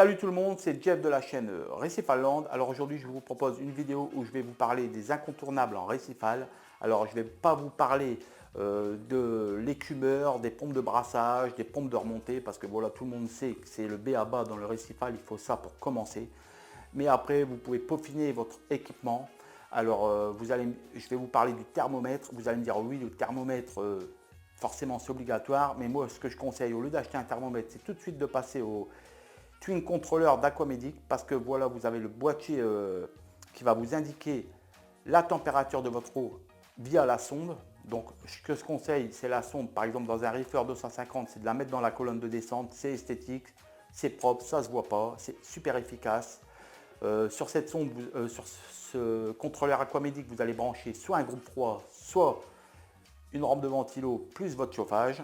Salut tout le monde, c'est Jeff de la chaîne Récifal-Land. Alors aujourd'hui, je vous propose une vidéo où je vais vous parler des incontournables en récifal. Alors je ne vais pas vous parler de l'écumeur, des pompes de brassage, des pompes de remontée, parce que voilà, tout le monde sait que c'est le b.a-ba dans le récifal, il faut ça pour commencer. Mais après, vous pouvez peaufiner votre équipement. Alors je vais vous parler du thermomètre. Vous allez me dire oui, le thermomètre, forcément c'est obligatoire. Mais moi, ce que je conseille, au lieu d'acheter un thermomètre, c'est tout de suite de passer au Twin Controller d'Aquamedic, parce que voilà, vous avez le boîtier qui va vous indiquer la température de votre eau via la sonde. Donc ce que je conseille, c'est la sonde, par exemple dans un reefer 250, c'est de la mettre dans la colonne de descente. C'est esthétique, c'est propre, ça se voit pas, c'est super efficace. Sur cette sonde, sur ce contrôleur Aquamedic, vous allez brancher soit un groupe froid, soit une rampe de ventilo plus votre chauffage.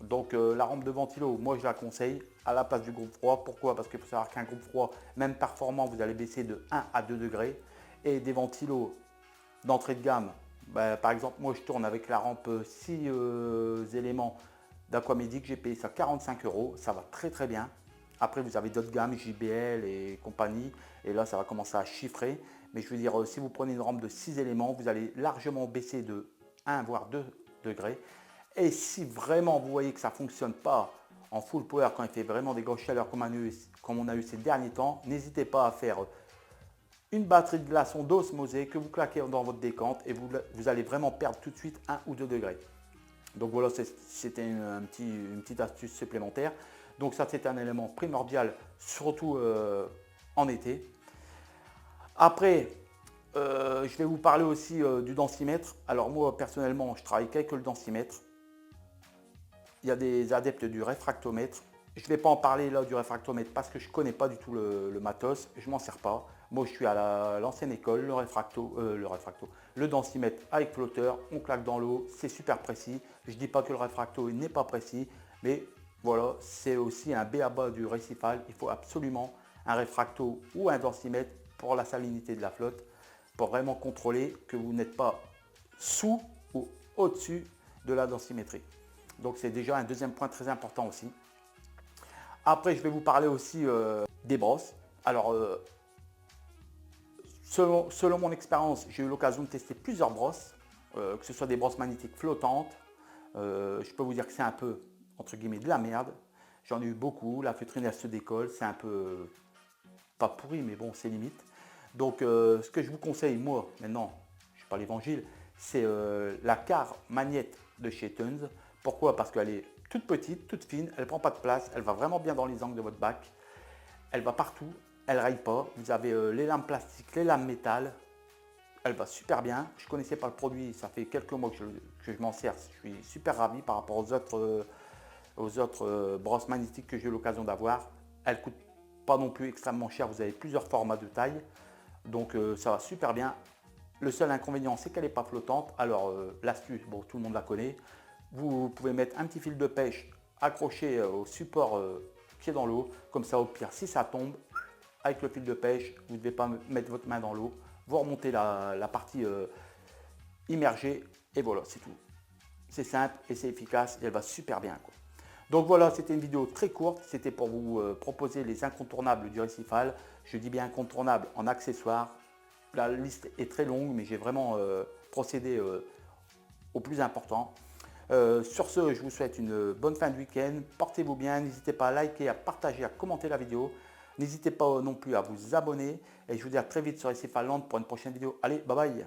Donc la rampe de ventilo, moi je la conseille à la place du groupe froid. Pourquoi? Parce qu'il faut savoir qu'un groupe froid, même performant, vous allez baisser de 1 à 2 degrés. Et des ventilos d'entrée de gamme, par exemple, moi je tourne avec la rampe 6 éléments d'Aquamedic, j'ai payé ça 45 €, ça va très très bien. Après vous avez d'autres gammes, JBL et compagnie, et là ça va commencer à chiffrer. Mais je veux dire, si vous prenez une rampe de 6 éléments, vous allez largement baisser de 1 voire 2 degrés. Et si vraiment vous voyez que ça ne fonctionne pas en full power, quand il fait vraiment des grosses chaleurs comme on a eu ces derniers temps, n'hésitez pas à faire une batterie de glaçons d'osmosée que vous claquez dans votre décante, et vous allez vraiment perdre tout de suite 1 ou 2 degrés. Donc voilà, c'était une petite astuce supplémentaire. Donc ça, c'est un élément primordial, surtout en été. Après, je vais vous parler aussi du densimètre. Alors moi, personnellement, je travaille qu'avec le densimètre. Il y a des adeptes du réfractomètre. Je ne vais pas en parler là du réfractomètre parce que je ne connais pas du tout le matos. Je ne m'en sers pas. Moi, je suis à l'ancienne école, le densimètre avec flotteur. On claque dans l'eau, c'est super précis. Je ne dis pas que le réfracto n'est pas précis, mais voilà, c'est aussi un b.a-ba du récifal. Il faut absolument un réfracto ou un densimètre pour la salinité de la flotte, pour vraiment contrôler que vous n'êtes pas sous ou au-dessus de la densimétrie. Donc c'est déjà un deuxième point très important aussi. Après, je vais vous parler aussi des brosses. Alors, selon mon expérience, j'ai eu l'occasion de tester plusieurs brosses, que ce soit des brosses magnétiques flottantes. Je peux vous dire que c'est un peu, entre guillemets, de la merde. J'en ai eu beaucoup. La feutrine, elle se décolle. C'est un peu, pas pourri, mais bon, c'est limite. Donc, ce que je vous conseille, moi, maintenant, je ne suis pas l'évangile, c'est la Car Magnette de chez Tons. Pourquoi? Parce qu'elle est toute petite, toute fine, elle ne prend pas de place, elle va vraiment bien dans les angles de votre bac, elle va partout, elle ne raille pas. Vous avez les lames plastiques, les lames métal, elle va super bien. Je ne connaissais pas le produit, ça fait quelques mois que je m'en sers, je suis super ravi par rapport aux autres brosses magnétiques que j'ai eu l'occasion d'avoir. Elle ne coûte pas non plus extrêmement cher, vous avez plusieurs formats de taille, donc ça va super bien. Le seul inconvénient, c'est qu'elle n'est pas flottante. Alors l'astuce, bon, tout le monde la connaît. Vous pouvez mettre un petit fil de pêche accroché au support qui est dans l'eau. Comme ça, au pire, si ça tombe, avec le fil de pêche, vous ne devez pas mettre votre main dans l'eau. Vous remontez la partie immergée et voilà, c'est tout. C'est simple et c'est efficace et elle va super bien, quoi. Donc voilà, c'était une vidéo très courte. C'était pour vous proposer les incontournables du récifal. Je dis bien incontournables en accessoires. La liste est très longue, mais j'ai vraiment procédé au plus important. Sur ce, je vous souhaite une bonne fin de week-end. Portez-vous bien. N'hésitez pas à liker, à partager, à commenter la vidéo. N'hésitez pas non plus à vous abonner. Et je vous dis à très vite sur Récifal-Land pour une prochaine vidéo. Allez, bye bye.